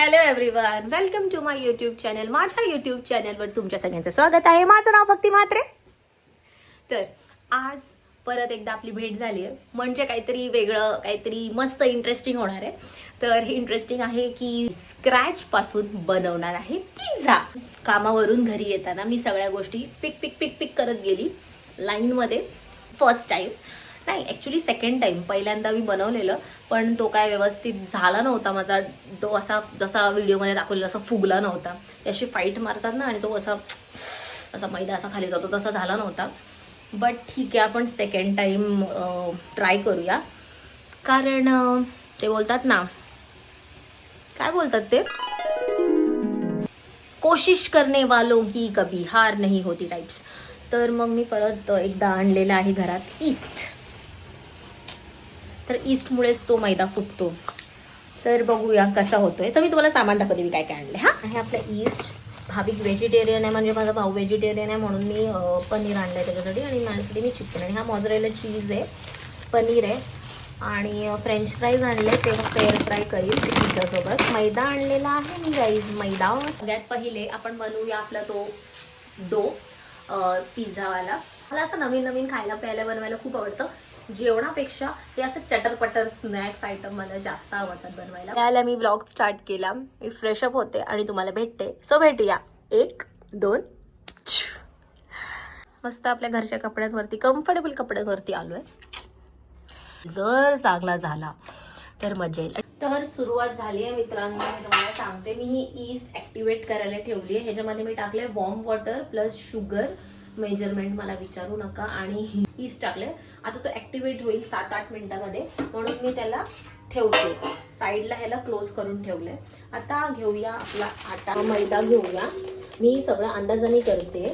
Hello everyone, welcome to my YouTube channel. माझ्या YouTube चॅनलवर तुमच्या सगळ्यांचं स्वागत आहे. माझं नाव भक्ती म्हात्रे. तर आज परत एकदा आपली भेट झाली आहे, म्हणजे काहीतरी वेगळं, काहीतरी मस्त इंटरेस्टिंग होणार आहे. तर हे इंटरेस्टिंग आहे की स्क्रॅच पासून बनवणार आहे पिझ्झा. कामावरून घरी येताना मी सगळ्या गोष्टी पिक पिक पिक पिक करत गेली लाईनमध्ये. फर्स्ट टाइम नाही, ॲक्च्युली सेकंड टाइम. पहिल्यांदा मी बनवलेलं, पण तो काय व्यवस्थित झाला नव्हता. माझा डो असा जसा व्हिडिओमध्ये दाखवलेला असा फुगला नव्हता. त्याशी फाईट मारतात ना, आणि तो असा मैदा असा खाली जातो, तसा झाला नव्हता. बट ठीक आहे, आपण सेकंड टाइम ट्राय करूया. कारण ते बोलतात ना, काय बोलतात ते, कोशिश करने वालों की कभी हार नहीं होती टाइप्स. तर मग मी परत एकदा आणलेला आहे घरात ईस्ट. तर ईस्टमुळेच तो मैदा फुटतो. तर बघूया कसा होतोय. तर मी तुम्हाला सामान दाखवते मी काय काय आणले. हे आपलं ईस्ट. भाविक व्हेजिटेरियन आहे, म्हणजे माझा भाऊ व्हेजिटेरियन आहे, म्हणून मी पनीर आणलं आहे त्याच्यासाठी, आणि माझ्यासाठी मी चिकन. आणि हा मोझरेला चीज आहे, पनीर आहे, आणि फ्रेंच फ्राईज आणले, ते फक्त एअर फ्राय करील पिझ्झासोबत. मैदा आणलेला आहे मी गाईज, मैदा. सगळ्यात पहिले आपण बनवूया आपला तो डो पिझ्झावाला. मला असं नवीन नवीन खायला प्यायला बनवायला खूप आवडतं. जेवणापेक्षा हे असं चटरपटर स्नॅक्स आयटम मला जास्त आवडतात बनवायला. त्याला मी व्लॉग स्टार्ट केला. मी फ्रेशअप होते आणि तुम्हाला भेटते. सो भेटूया 1, 2. मस्त आपल्या घरच्या कपड्यांवरती, कम्फर्टेबल कपड्यांवरती आलोय. जर चांगला झाला तर मजा येईल. तर सुरुवात झाली आहे मित्रांनो. मी तुम्हाला सांगते, मी ही ईस्ट ऍक्टिव्हेट करायला ठेवली आहे. ह्याच्यामध्ये मी टाकले warm water plus sugar. Measurement मला विचारू नका. आणि ईस्ट टाकले. आता तो ऍक्टिव्हेट होईल 7-8 मिनिटांमध्ये, म्हणून मी त्याला ठेवते साईडला. ह्याला क्लोज करून ठेवलंय. आता घेऊया आपला आटा, मैदा घेऊया. मी सगळं अंदाजाने करते,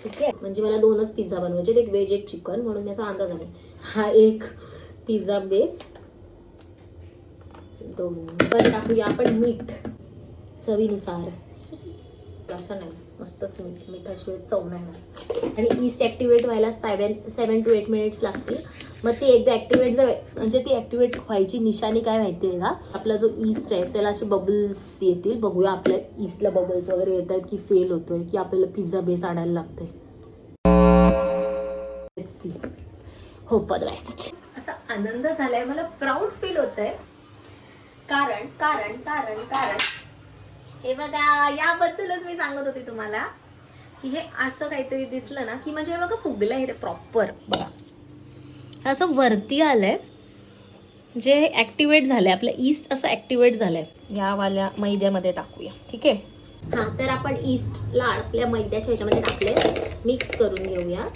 ठीक आहे. म्हणजे मला 2च पिझ्झा बनवायचे, एक व्हेज एक चिकन, म्हणून त्याचा अंदाज आहे. हा एक पिझ्झा बेस, 2. तर टाकूया आपण मीठ चवीनुसार. असं नाही, मस्तच मीठ. मिठाशिवाय चव नाही. आणि ईस्ट ऍक्टिव्हेट व्हायला 7 to 8 मिनिट्स लागतील. मग ती एकदा ऍक्टिव्हेट म्हणजे ती ऍक्टिव्हेट व्हायची निशाणी काय माहिती आहे का, आपला जो ईस्ट आहे त्याला असे बबल्स येतील. बघूया आपल्या ईस्टला बबल्स वगैरे येत आहेत की फेल होतोय, की आपल्याला पिझ्झा बेस आणायला लागतंय. Hope for the best. असा आनंद झालाय, मला प्राऊड फील होतंय. कारण कारण कारण कारण हे बघा, याबद्दलच मी सांगत होते तुम्हाला की हे असं काहीतरी दिसलं ना की म्हणजे हे बघा फुगलंय. हे प्रॉपर बघा, असं वरती आलंय, जे ऍक्टिव्हेट झालंय. आपलं ईस्ट असं ऍक्टिव्हेट झालंय. या वाल्या मैद्यामध्ये टाकूया, ठीक आहे. हा, तर आपण ईस्टला आपल्या मैद्याच्या ह्याच्यामध्ये टाकले. मिक्स करून घेऊया.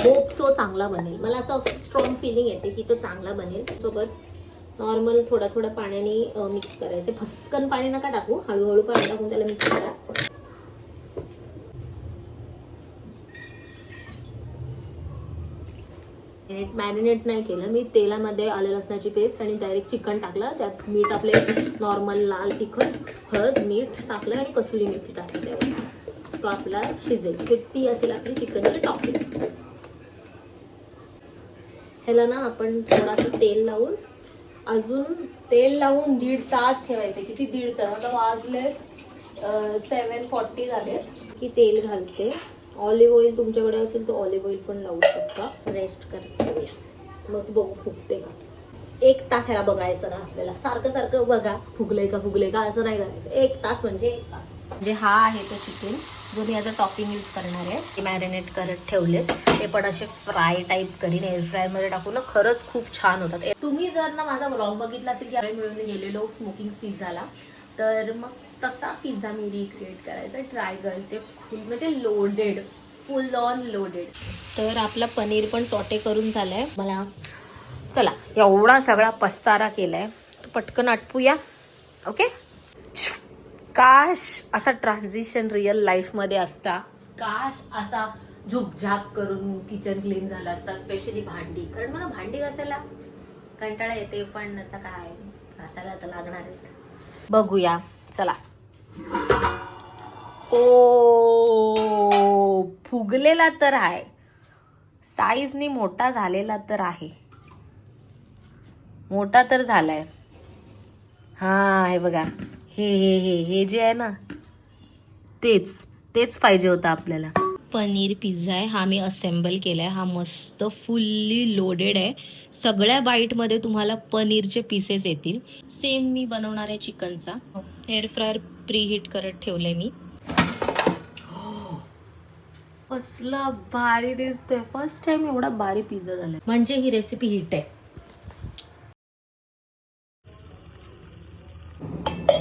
होप सो चांगला बनेल. मला असं स्ट्रॉंग फिलिंग येते की तो चांगला बनेल. सोबत नॉर्मल थोडा थोडा पाण्याने मिक्स करायचं. फस्कन पाणी नका टाकू, हळूहळू पाणी टाकून त्याला मिक्स करा. मॅरिनेट नाही केलं मी. तेलामध्ये आलं लसणाची पेस्ट आणि डायरेक्ट चिकन टाकलं. त्यात मीठ, आपले नॉर्मल लाल तिखट, हळद, मीठ टाकलं आणि कसुरी मेथी टाकली. त्यावर तो आपला शिजेल. ती असेल आपली चिकनची टॉपिंग. ह्याला ना आपण थोडासा तेल लावून, अजून तेल लावून 1.5 तास ठेवायचे. किती 1.5 तास? आता वाजले 7:40 झाले की तेल घालते. ऑलिव्ह ऑइल तुमच्याकडे असेल तर ऑलिव्ह ऑइल पण लावू शकता. रेस्ट करते, मग बघू फुगते का. 1 तास ह्याला बघायचं ना आपल्याला. सारखं सारखं बघा फुगलंय का असं नाही करायचं. 1 तास म्हणजे 1 तास. म्हणजे हा आहे तो चिकन जो मी आता टॉपिंग यूज करणार आहे. ते मॅरिनेट करत ठेवले. ते पण असे फ्राय टाईप करीन, एअर फ्राय मध्ये टाकून. खरंच खूप छान होतात. तुम्ही जर ना माझा व्लॉग बघितला असेल की आम्ही मिळून गेलेलो स्मोकिंग पिझ्झाला, तर मग तसा पिझ्झा मी रिक्रिएट करायचा ट्राय करते. म्हणजे लोडेड, फुल ऑन लोडेड. तर आपला पनीर पण सॉटे करून झालाय. मला चला एवढा सगळा पसारा केलाय, पटकन आटपूया. ओके. काश असा ट्रान्झिशन रिअल लाईफ मध्ये असता. काश असा झुपझाप करून किचन क्लीन झाला असता. स्पेशली भांडी, कारण मला भांडी घासायला कंटाळा येते, पण आता काय घासायला तर लागणार आहेत. बघूया चला. ओ, फुगलेला तर आहे, साईजनी मोठा झालेला तर आहे. मोठा तर झालाय. हा, हे बघा, हे जे आहे ना तेच पाहिजे होतं आपल्याला. पनीर पिझ्झा आहे हा, मी असेंबल केलाय. हा मस्त फुल्ली लोडेड आहे. सगळ्या बाईटमध्ये तुम्हाला पनीरचे पीसेस येतील. सेम मी बनवणार आहे चिकनचा. एअर फ्रायर प्री-हीट करत ठेवलंय मी. कसला भारी दिसतोय. फर्स्ट टाइम एवढा भारी पिझ्झा झालाय, म्हणजे ही रेसिपी हिट आहे.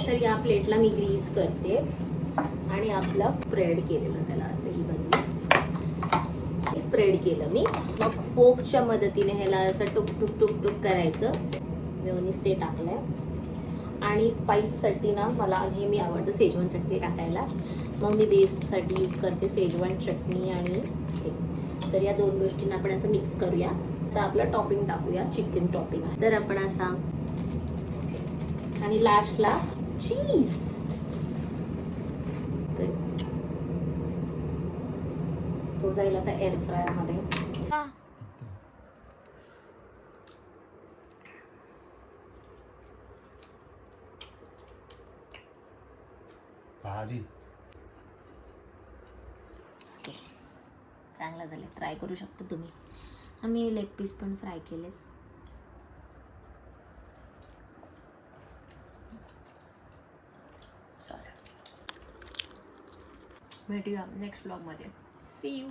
तर या प्लेटला मी ग्रीस करते आणि आपलं स्प्रेड केलेलं त्याला असंही बनवलं. स्प्रेड केलं मी. मग फोकच्या मदतीने ह्याला असं टुक टुक टुक टुक करायचं. मेयोनीज ते टाकलंय. आणि स्पाइससाठी ना मला नेहमी आवडतं शेजवान चटणी टाकायला. मग मी बेस्टसाठी यूज करते शेजवान चटणी आणि हे. तर या दोन गोष्टींना आपण असं मिक्स करूया. तर आपलं टॉपिंग टाकूया, चिकन टॉपिंग. तर आपण असा आणि लास्टला चीज. तो जाईल आता एअर फ्रायर मध्ये. चांगला झालं, ट्राय करू शकता तुम्ही. आम्ही लेग पीस पण फ्राय केले. भेटूया नेक्स्ट व्लॉग मध्ये. See you.